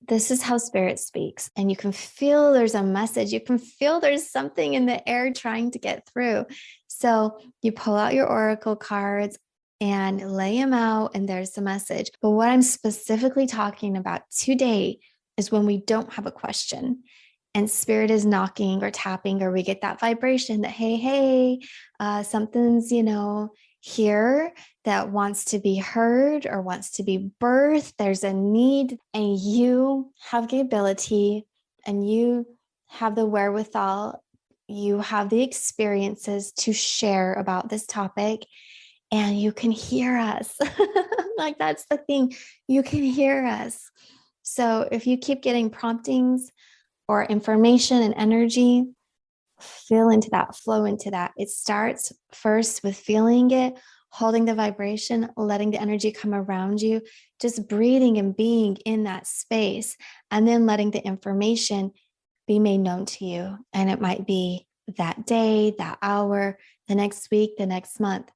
This is how spirit speaks. And you can feel there's a message. You can feel there's something in the air trying to get through. So you pull out your oracle cards and lay them out, and there's the message. But what I'm specifically talking about today is when we don't have a question and spirit is knocking or tapping, or we get that vibration that, hey, something's, here that wants to be heard or wants to be birthed. There's a need, and you have the ability and you have the wherewithal, you have the experiences to share about this topic, and you can hear us. Like, that's the thing, you can hear us. So if you keep getting promptings or information and energy, feel into that, flow into that. It starts first with feeling it, holding the vibration, letting the energy come around you, just breathing and being in that space, and then letting the information be made known to you. And it might be that day, that hour, the next week, the next month.